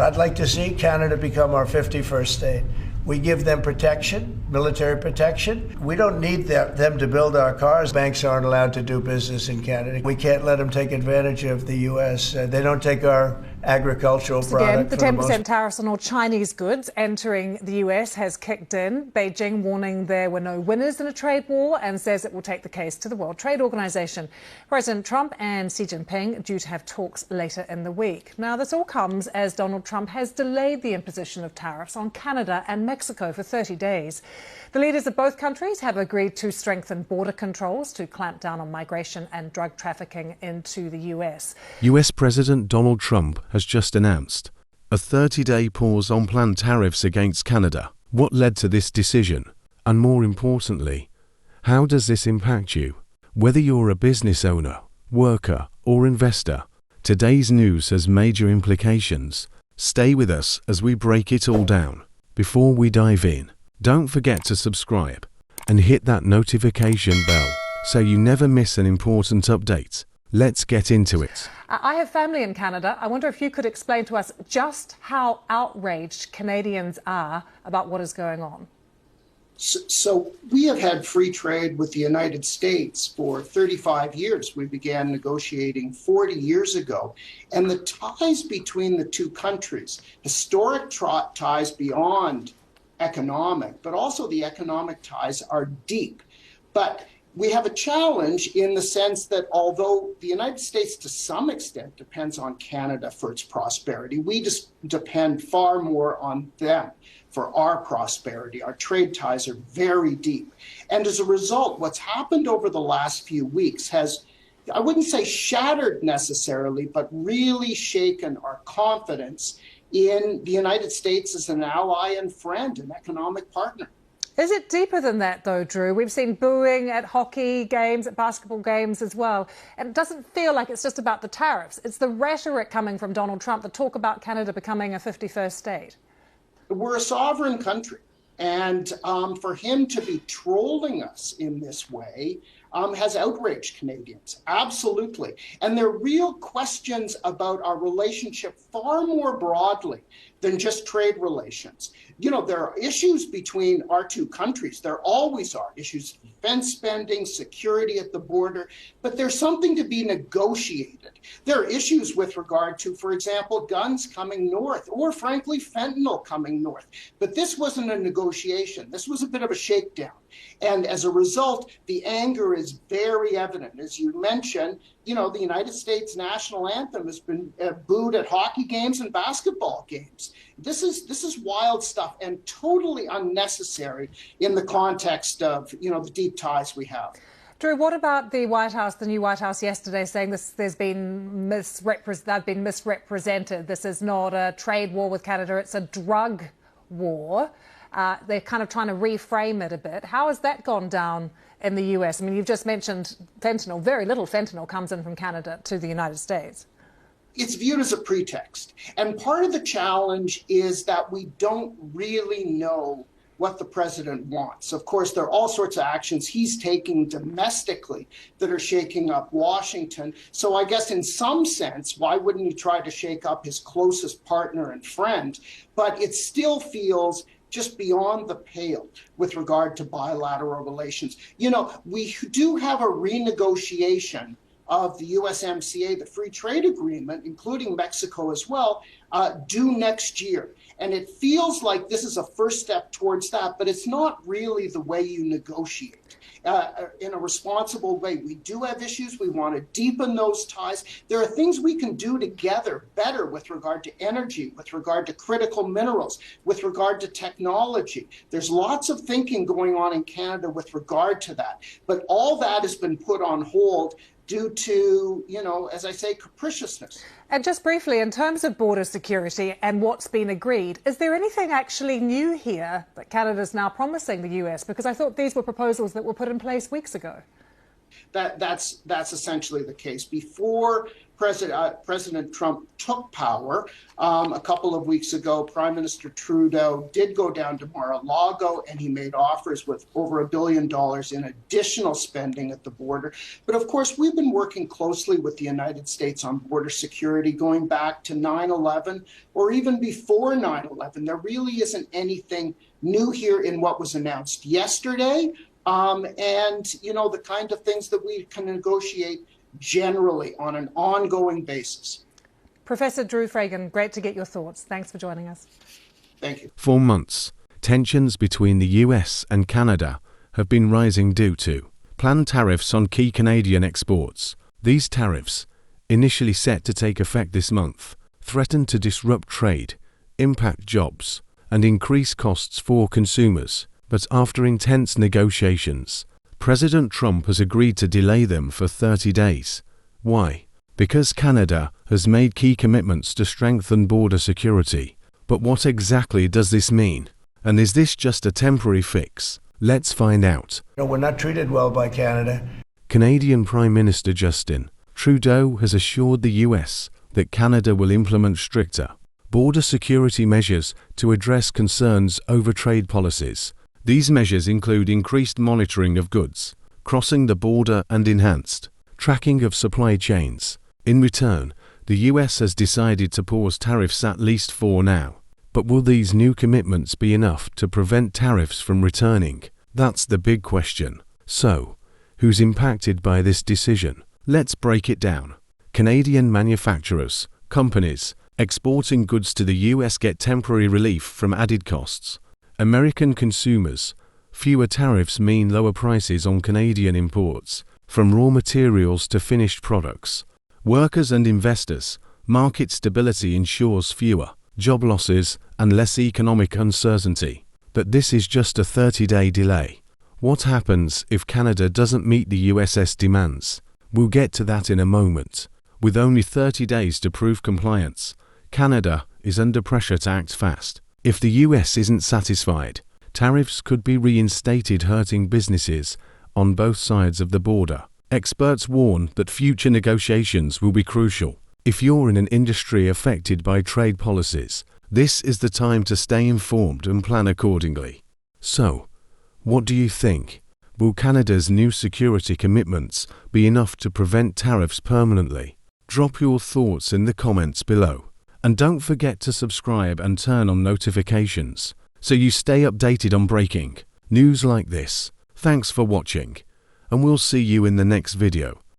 I'd like to see Canada become our 51st state. We give them protection, military protection. We don't need them to build our cars. Banks aren't allowed to do business in Canada. We can't let them take advantage of the U.S. They don't take our agricultural product. Again, the 10% tariffs on all Chinese goods entering the US has kicked in. Beijing warning there were no winners in a trade war and says it will take the case to the World Trade Organization. President Trump and Xi Jinping due to have talks later in the week. Now, this all comes as Donald Trump has delayed the imposition of tariffs on Canada and Mexico for 30 days. The leaders of both countries have agreed to strengthen border controls to clamp down on migration and drug trafficking into the US. US President Donald Trump has just announced a 30-day pause on planned tariffs against Canada. What led to this decision? And more importantly, how does this impact you? Whether you're a business owner, worker, or investor, today's news has major implications. Stay with us as we break it all down. Before we dive in, don't forget to subscribe and hit that notification bell so you never miss an important update. Let's get into it. I have family in Canada. I wonder if you could explain to us just how outraged Canadians are about what is going on. So we have had free trade with the United States for 35 years. We began negotiating 40 years ago. And the ties between the two countries, historic ties beyond economic, but also the economic ties are deep. But we have a challenge in the sense that although the United States to some extent depends on Canada for its prosperity, we just depend far more on them for our prosperity. Our trade ties are very deep. And as a result, what's happened over the last few weeks has, I wouldn't say shattered necessarily, but really shaken our confidence in the United States as an ally and friend and economic partner. Is it deeper than that, though, Drew? We've seen booing at hockey games, at basketball games as well. And it doesn't feel like it's just about the tariffs. It's the rhetoric coming from Donald Trump, the talk about Canada becoming a 51st state. We're a sovereign country. And for him to be trolling us in this way has outraged Canadians, absolutely. And there are real questions about our relationship far more broadly than just trade relations. You know, there are issues between our two countries. There always are issues of defense spending, security at the border, but there's something to be negotiated. There are issues with regard to, for example, guns coming north, or frankly, fentanyl coming north. But this wasn't a negotiation. This was a bit of a shakedown. And as a result, the anger is very evident. As you mentioned, you know, the United States national anthem has been booed at hockey games and basketball games. This is wild stuff and totally unnecessary in the context of, you know, the deep ties we have. Drew, what about the White House, the new White House yesterday saying they've been misrepresented? This is not a trade war with Canada, it's a drug war. They're kind of trying to reframe it a bit. How has that gone down in the US? I mean, you've just mentioned fentanyl. Very little fentanyl comes in from Canada to the United States. It's viewed as a pretext. And part of the challenge is that we don't really know what the president wants. Of course, there are all sorts of actions he's taking domestically that are shaking up Washington. So I guess in some sense, why wouldn't he try to shake up his closest partner and friend? But it still feels just beyond the pale with regard to bilateral relations. You know, we do have a renegotiation of the USMCA, the free trade agreement, including Mexico as well, due next year. And it feels like this is a first step towards that, but it's not really the way you negotiate. In a responsible way. We do have issues. We want to deepen those ties. There are things we can do together better with regard to energy, with regard to critical minerals, with regard to technology. There's lots of thinking going on in Canada with regard to that. But all that has been put on hold due to, you know, as I say, capriciousness. And just briefly, in terms of border security and what's been agreed, is there anything actually new here that Canada's now promising the US? Because I thought these were proposals that were put in place weeks ago. That's essentially the case. Before President Trump took power a couple of weeks ago, Prime Minister Trudeau did go down to Mar-a-Lago, and he made offers with over $1 billion in additional spending at the border. But of course, we've been working closely with the United States on border security going back to 9/11 or even before 9/11. There really isn't anything new here in what was announced yesterday. And, you know, the kind of things that we can negotiate generally on an ongoing basis. Professor Drew Fragan, great to get your thoughts. Thanks for joining us. Thank you. For months, tensions between the US and Canada have been rising due to planned tariffs on key Canadian exports. These tariffs, initially set to take effect this month, threaten to disrupt trade, impact jobs, and increase costs for consumers. But after intense negotiations, President Trump has agreed to delay them for 30 days. Why? Because Canada has made key commitments to strengthen border security. But what exactly does this mean? And is this just a temporary fix? Let's find out. No, we're not treated well by Canada. Canadian Prime Minister Justin Trudeau has assured the US that Canada will implement stricter border security measures to address concerns over trade policies. These measures include increased monitoring of goods crossing the border and enhanced tracking of supply chains. In return, the US has decided to pause tariffs at least for now. But will these new commitments be enough to prevent tariffs from returning? That's the big question. So, who's impacted by this decision? Let's break it down. Canadian manufacturers, companies exporting goods to the US get temporary relief from added costs. American consumers, fewer tariffs mean lower prices on Canadian imports, from raw materials to finished products. Workers and investors, market stability ensures fewer job losses and less economic uncertainty. But this is just a 30-day delay. What happens if Canada doesn't meet the US's demands? We'll get to that in a moment. With only 30 days to prove compliance, Canada is under pressure to act fast. If the US isn't satisfied, tariffs could be reinstated, hurting businesses on both sides of the border. Experts warn that future negotiations will be crucial. If you're in an industry affected by trade policies, this is the time to stay informed and plan accordingly. So, what do you think? Will Canada's new security commitments be enough to prevent tariffs permanently? Drop your thoughts in the comments below. And don't forget to subscribe and turn on notifications so you stay updated on breaking news like this. Thanks for watching, and we'll see you in the next video.